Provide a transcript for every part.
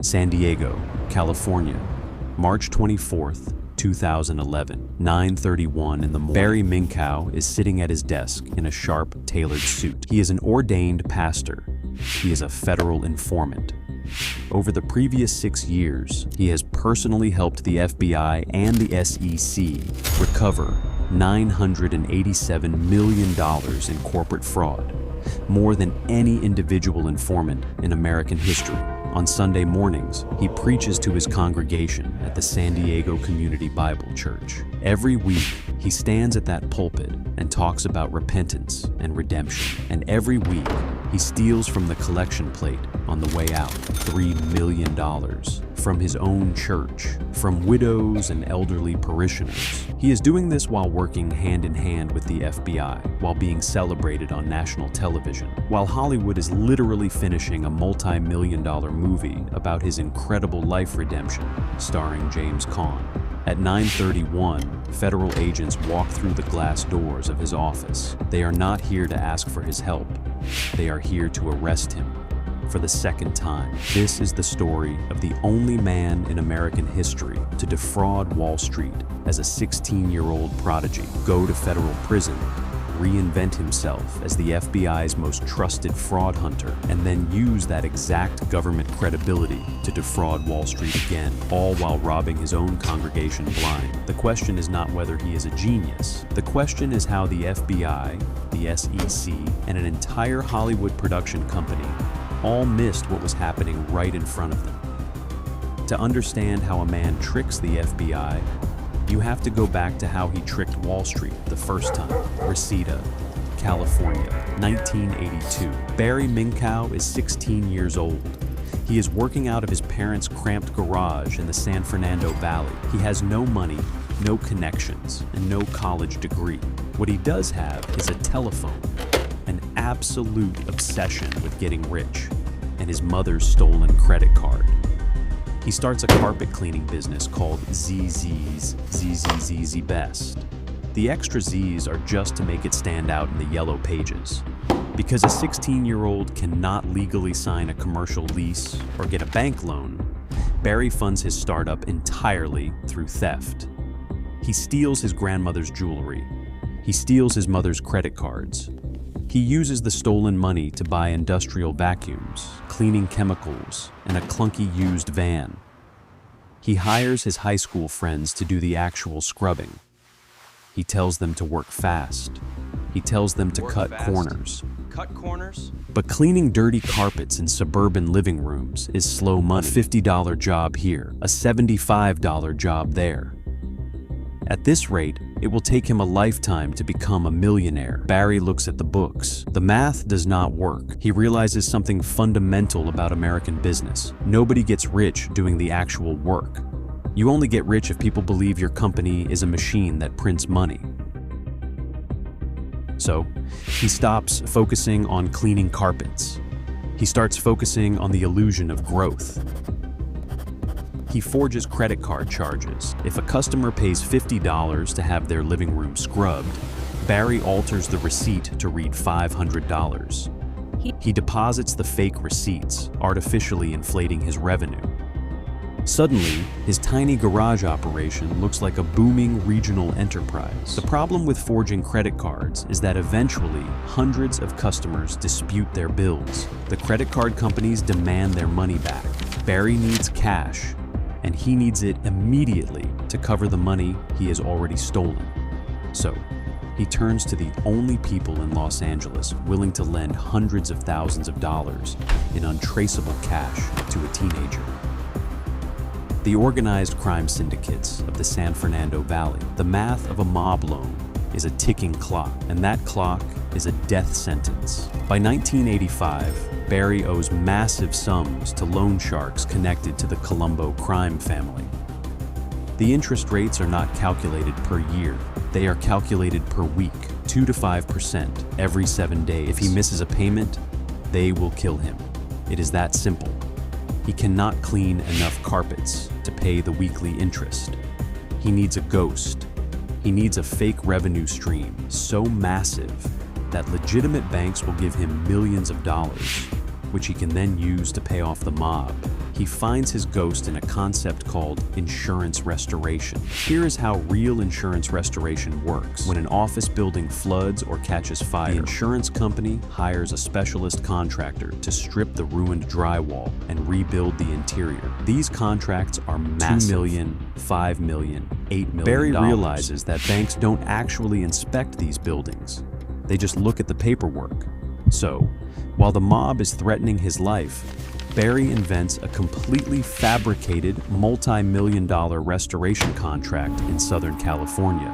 San Diego, California, March 24th, 2011, 9:31 in the morning. Barry Minkow is sitting at his desk in a sharp, tailored suit. He is an ordained pastor. He is a federal informant. Over the previous 6 years, he has personally helped the FBI and the SEC recover $987 million in corporate fraud, more than any individual informant in American history. On Sunday mornings, he preaches to his congregation at the San Diego Community Bible Church. Every week, he stands at that pulpit and talks about repentance and redemption. And every week, he steals from the collection plate on the way out $3 million from his own church, from widows and elderly parishioners. He is doing this while working hand in hand with the FBI, while being celebrated on national television, while Hollywood is literally finishing a multi-million-dollar movie about his incredible life redemption, starring James Caan. At 9:31, federal agents walk through the glass doors of his office. They are not here to ask for his help. They are here to arrest him for the second time. This is the story of the only man in American history to defraud Wall Street as a 16-year-old prodigy, go to federal prison, reinvent himself as the FBI's most trusted fraud hunter, and then use that exact government credibility to defraud Wall Street again, all while robbing his own congregation blind. The question is not whether he is a genius. The question is how the FBI, the SEC, and an entire Hollywood production company all missed what was happening right in front of them. To understand how a man tricks the FBI, you have to go back to how he tricked Wall Street the first time. Reseda, California, 1982. Barry Minkow is 16 years old. He is working out of his parents' cramped garage in the San Fernando Valley. He has no money, no connections, and no college degree. What he does have is a telephone, an absolute obsession with getting rich, and his mother's stolen credit card. He starts a carpet cleaning business called ZZZZ Best. The extra Z's are just to make it stand out in the yellow pages. Because a 16-year-old cannot legally sign a commercial lease or get a bank loan, Barry funds his startup entirely through theft. He steals his grandmother's jewelry. He steals his mother's credit cards. He uses the stolen money to buy industrial vacuums, cleaning chemicals, and a clunky used van. He hires his high school friends to do the actual scrubbing. He tells them to work fast. He tells them to cut corners. Cut corners? But cleaning dirty carpets in suburban living rooms is slow money. A $50 job here, a $75 job there. At this rate, it will take him a lifetime to become a millionaire. Barry looks at the books. The math does not work. He realizes something fundamental about American business. Nobody gets rich doing the actual work. You only get rich if people believe your company is a machine that prints money. So, he stops focusing on cleaning carpets. He starts focusing on the illusion of growth. He forges credit card charges. If a customer pays $50 to have their living room scrubbed, Barry alters the receipt to read $500. He deposits the fake receipts, artificially inflating his revenue. Suddenly, his tiny garage operation looks like a booming regional enterprise. The problem with forging credit cards is that eventually, hundreds of customers dispute their bills. The credit card companies demand their money back. Barry needs cash, and he needs it immediately to cover the money he has already stolen. So, he turns to the only people in Los Angeles willing to lend hundreds of thousands of dollars in untraceable cash to a teenager. The organized crime syndicates of the San Fernando Valley. The math of a mob loan is a ticking clock, and that clock is a death sentence. By 1985, Barry owes massive sums to loan sharks connected to the Colombo crime family. The interest rates are not calculated per year. They are calculated per week, 2 to 5% every 7 days. If he misses a payment, they will kill him. It is that simple. He cannot clean enough carpets to pay the weekly interest. He needs a ghost. He needs a fake revenue stream so massive that legitimate banks will give him millions of dollars, which he can then use to pay off the mob. he finds his ghost in a concept called insurance restoration. Here is how real insurance restoration works. When an office building floods or catches fire, the insurance company hires a specialist contractor to strip the ruined drywall and rebuild the interior. These contracts are massive. $2 million, $5 million, $8 million. Barry realizes that banks don't actually inspect these buildings. They just look at the paperwork. So, while the mob is threatening his life, Barry invents a completely fabricated multi-million-dollar restoration contract in Southern California.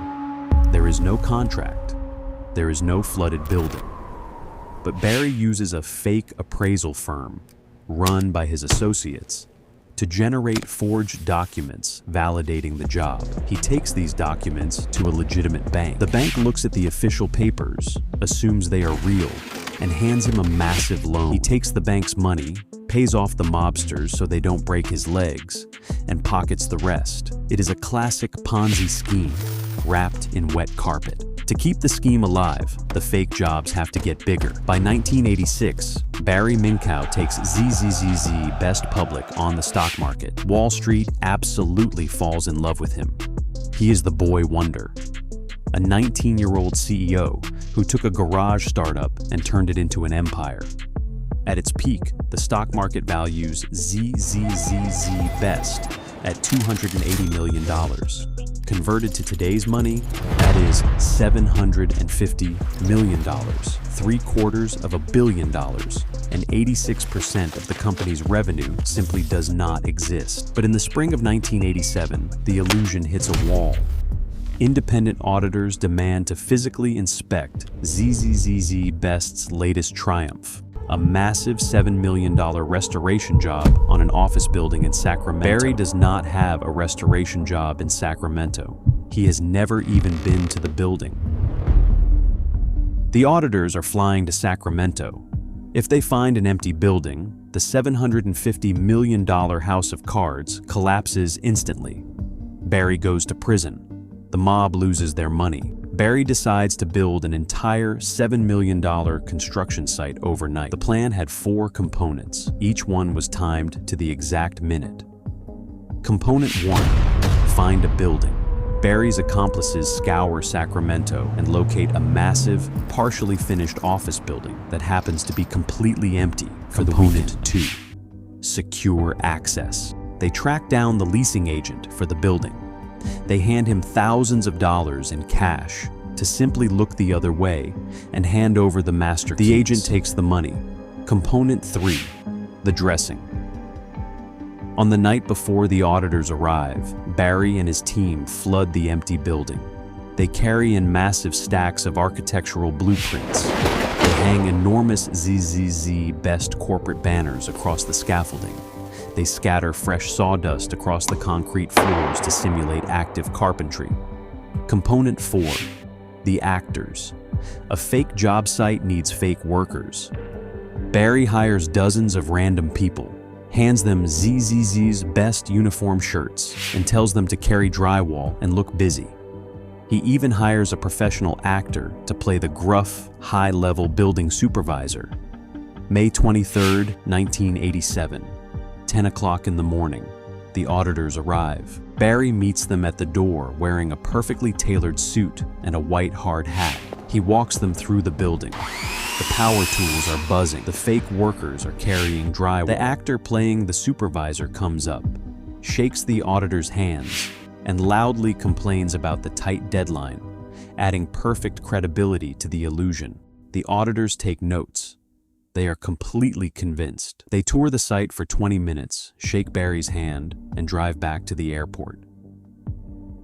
There is no contract. There is no flooded building. But Barry uses a fake appraisal firm, run by his associates, to generate forged documents validating the job. He takes these documents to a legitimate bank. The bank looks at the official papers, assumes they are real, and hands him a massive loan. He takes the bank's money, pays off the mobsters so they don't break his legs, and pockets the rest. It is a classic Ponzi scheme, wrapped in wet carpet. To keep the scheme alive, the fake jobs have to get bigger. By 1986, Barry Minkow takes ZZZZ best public on the stock market. Wall Street absolutely falls in love with him. He is the boy wonder, a 19-year-old CEO who took a garage startup and turned it into an empire. At its peak, the stock market values ZZZZ best at $280 million. Converted to today's money, that is $750 million, $750 million, and 86% of the company's revenue simply does not exist. But in the spring of 1987, the illusion hits a wall. Independent auditors demand to physically inspect ZZZZ Best's latest triumph, a massive $7 million restoration job on an office building in Sacramento. Barry does not have a restoration job in Sacramento. He has never even been to the building. The auditors are flying to Sacramento. If they find an empty building, the $750 million house of cards collapses instantly. Barry goes to prison. The mob loses their money. Barry decides to build an entire $7 million construction site overnight. The plan had 4 components. Each one was timed to the exact minute. Component 1, find a building. Barry's accomplices scour Sacramento and locate a massive, partially finished office building that happens to be completely empty for the weekend. Component 2, secure access. They track down the leasing agent for the building. They hand him thousands of dollars in cash to simply look the other way and hand over the master keys. The agent takes the money. Component 3, the dressing. On the night before the auditors arrive, Barry and his team flood the empty building. They carry in massive stacks of architectural blueprints. They hang enormous ZZZ Best corporate banners across the scaffolding. They scatter fresh sawdust across the concrete floors to simulate active carpentry. Component 4, the actors. A fake job site needs fake workers. Barry hires dozens of random people, hands them ZZZ's best uniform shirts, and tells them to carry drywall and look busy. He even hires a professional actor to play the gruff, high-level building supervisor. May 23, 1987. 10 o'clock in the morning, the auditors arrive. Barry meets them at the door wearing a perfectly tailored suit and a white hard hat. He walks them through the building. The power tools are buzzing. The fake workers are carrying drywall. The actor playing the supervisor comes up, shakes the auditor's hands, and loudly complains about the tight deadline, adding perfect credibility to the illusion. The auditors take notes. They are completely convinced. They tour the site for 20 minutes, shake Barry's hand, and drive back to the airport.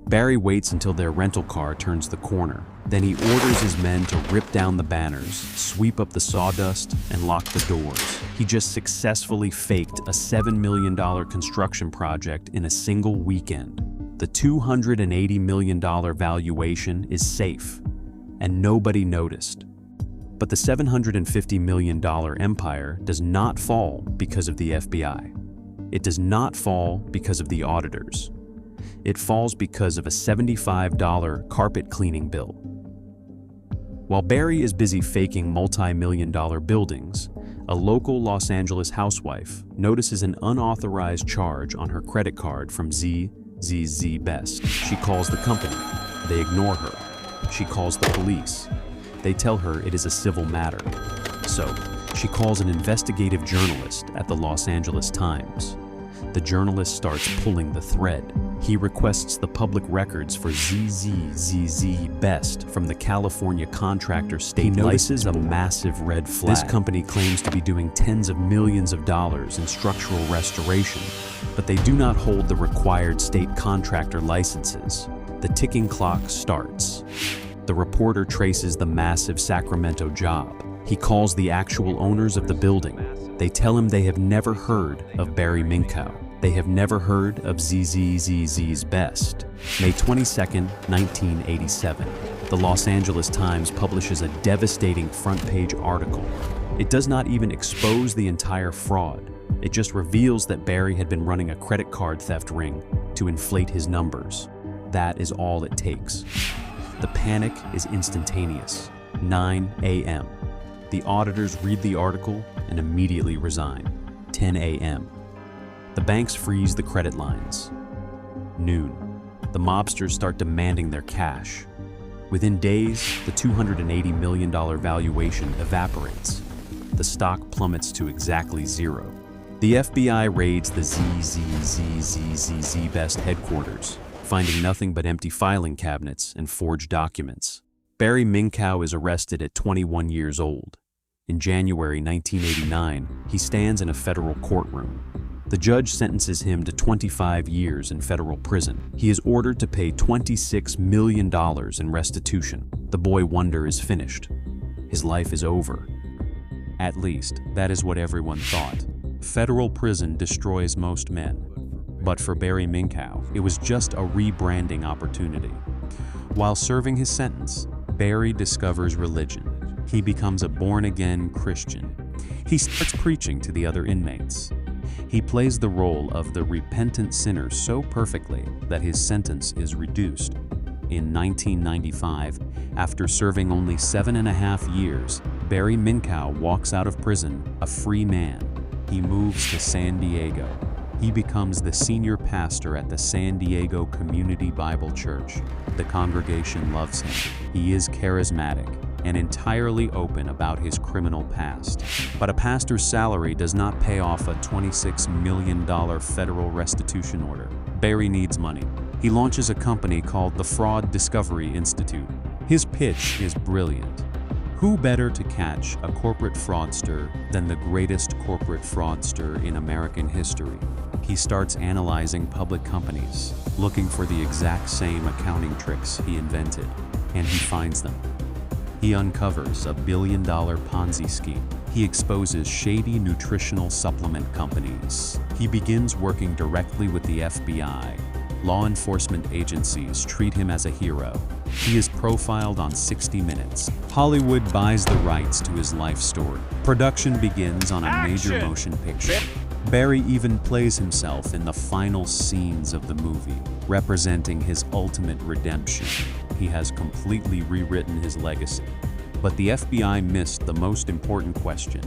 Barry waits until their rental car turns the corner. Then he orders his men to rip down the banners, sweep up the sawdust, and lock the doors. He just successfully faked a $7 million construction project in a single weekend. The $280 million valuation is safe, and nobody noticed. But the $750 million empire does not fall because of the FBI. It does not fall because of the auditors. It falls because of a $75 carpet cleaning bill. While Barry is busy faking multi-million-dollar buildings, A local Los Angeles housewife notices an unauthorized charge on her credit card from ZZZ Best. She calls the company. They ignore her. She calls the police. They tell her it is a civil matter. So, she calls an investigative journalist at the Los Angeles Times. The journalist starts pulling the thread. He requests the public records for ZZZZ Best from the California contractor state. He notices a massive red flag. This company claims to be doing tens of millions of dollars in structural restoration, but they do not hold the required state contractor licenses. The ticking clock starts. The reporter traces the massive Sacramento job. He calls the actual owners of the building. They tell him they have never heard of Barry Minkow. They have never heard of ZZZZ's Best. May 22, 1987, the Los Angeles Times publishes a devastating front-page article. It does not even expose the entire fraud. It just reveals that Barry had been running a credit card theft ring to inflate his numbers. That is all it takes. The panic is instantaneous. 9 a.m. The auditors read the article and immediately resign. 10 a.m. The banks freeze the credit lines. Noon. The mobsters start demanding their cash. Within days, the $280 million valuation evaporates. The stock plummets to exactly zero. The FBI raids the ZZZZ Best headquarters, finding nothing but empty filing cabinets and forged documents. Barry Minkow is arrested at 21 years old. In January 1989, he stands in a federal courtroom. The judge sentences him to 25 years in federal prison. He is ordered to pay $26 million in restitution. The boy wonder is finished. His life is over. At least, that is what everyone thought. Federal prison destroys most men. But for Barry Minkow, it was just a rebranding opportunity. While serving his sentence, Barry discovers religion. He becomes a born-again Christian. He starts preaching to the other inmates. He plays the role of the repentant sinner so perfectly that his sentence is reduced. In 1995, after serving only 7.5 years, Barry Minkow walks out of prison a free man. He moves to San Diego. He becomes the senior pastor at the San Diego Community Bible Church. The congregation loves him. He is charismatic and entirely open about his criminal past. But a pastor's salary does not pay off a $26 million federal restitution order. Barry needs money. He launches a company called the Fraud Discovery Institute. His pitch is brilliant. Who better to catch a corporate fraudster than the greatest corporate fraudster in American history? He starts analyzing public companies, looking for the exact same accounting tricks he invented, and he finds them. He uncovers a billion-dollar Ponzi scheme. He exposes shady nutritional supplement companies. He begins working directly with the FBI. Law enforcement agencies treat him as a hero. He is profiled on 60 Minutes. Hollywood buys the rights to his life story. Production begins on a major motion picture. Barry even plays himself in the final scenes of the movie, representing his ultimate redemption. He has completely rewritten his legacy. But the FBI missed the most important question.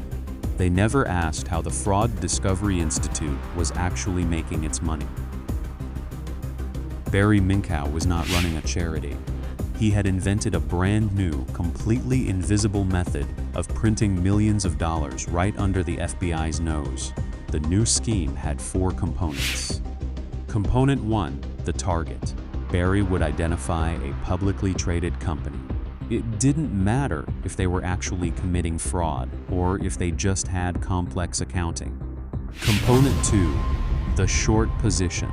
They never asked how the Fraud Discovery Institute was actually making its money. Barry Minkow was not running a charity. He had invented a brand new, completely invisible method of printing millions of dollars right under the FBI's nose. The new scheme had 4 components. Component 1, the target. Barry would identify a publicly traded company. It didn't matter if they were actually committing fraud or if they just had complex accounting. Component 2, the short position.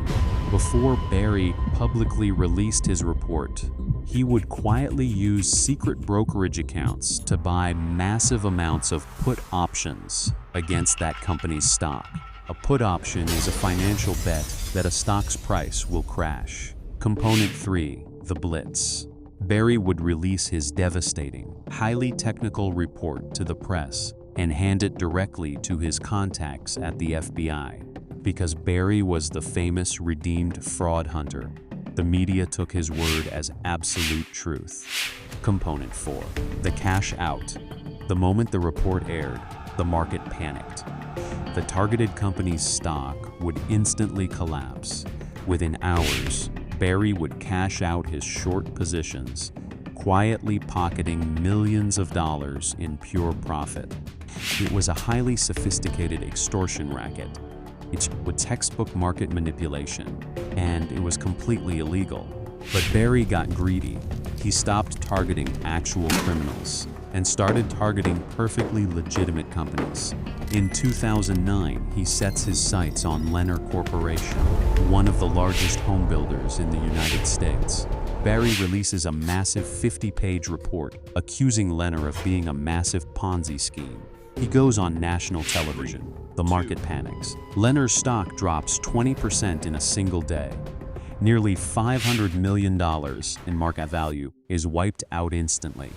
Before Barry publicly released his report, he would quietly use secret brokerage accounts to buy massive amounts of put options against that company's stock. A put option is a financial bet that a stock's price will crash. Component 3, the blitz. Barry would release his devastating, highly technical report to the press and hand it directly to his contacts at the FBI. Because Barry was the famous redeemed fraud hunter, the media took his word as absolute truth. Component 4, the cash out. The moment the report aired, The market panicked. The targeted company's stock would instantly collapse. Within hours, Barry would cash out his short positions, quietly pocketing millions of dollars in pure profit. It was a highly sophisticated extortion racket. It was textbook market manipulation, and it was completely illegal. But Barry got greedy. He stopped targeting actual criminals and started targeting perfectly legitimate companies. In 2009, he sets his sights on Millionaire Corporation, one of the largest home builders in the United States. Barry releases a massive 50-page report accusing Millionaire of being a massive Ponzi scheme. He goes on national television. The market panics. Millionaire's stock drops 20% in a single day. Nearly $500 million in market value is wiped out instantly.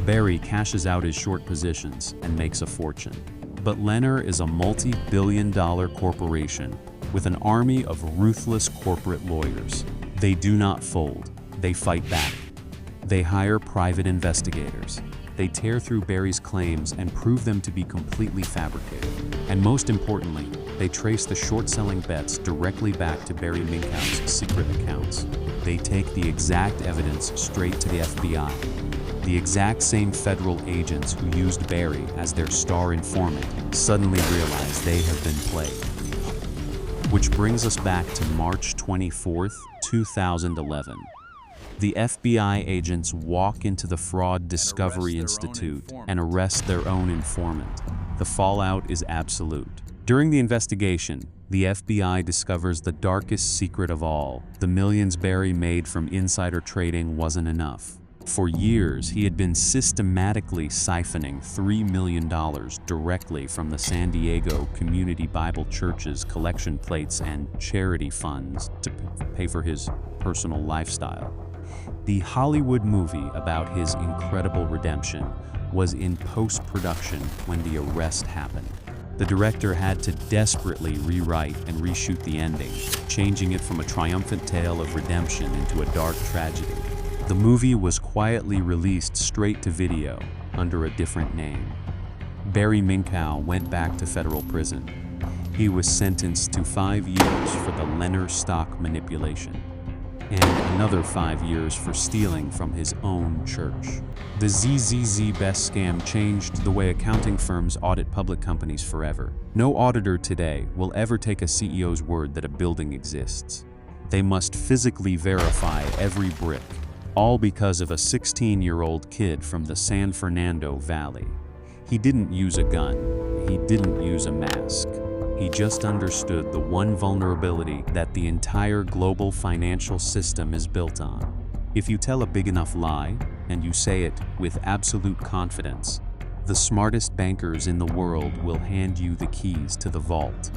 Barry cashes out his short positions and makes a fortune. But Millionaire is a multi-billion-dollar corporation with an army of ruthless corporate lawyers. They do not fold. They fight back. They hire private investigators. They tear through Barry's claims and prove them to be completely fabricated. And most importantly, they trace the short-selling bets directly back to Barry Minkow's secret accounts. They take the exact evidence straight to the FBI. The exact same federal agents who used Barry as their star informant suddenly realize they have been played. Which brings us back to March 24th, 2011. The FBI agents walk into the Fraud Discovery Institute and arrest their own informant. The fallout is absolute. During the investigation, the FBI discovers the darkest secret of all. The millions Barry made from insider trading wasn't enough. For years, he had been systematically siphoning $3 million directly from the San Diego Community Bible Church's collection plates and charity funds to pay for his personal lifestyle. The Hollywood movie about his incredible redemption was in post-production when the arrest happened. The director had to desperately rewrite and reshoot the ending, changing it from a triumphant tale of redemption into a dark tragedy. The movie was quietly released straight to video under a different name. Barry Minkow went back to federal prison. He was sentenced to 5 years for the Millionaire stock manipulation, and another 5 years for stealing from his own church. The ZZZZ best scam changed the way accounting firms audit public companies forever. No auditor today will ever take a CEO's word that a building exists. They must physically verify every brick, all because of a 16-year-old kid from the San Fernando Valley. He didn't use a gun. He didn't use a mask. He just understood the one vulnerability that the entire global financial system is built on. If you tell a big enough lie, and you say it with absolute confidence, the smartest bankers in the world will hand you the keys to the vault.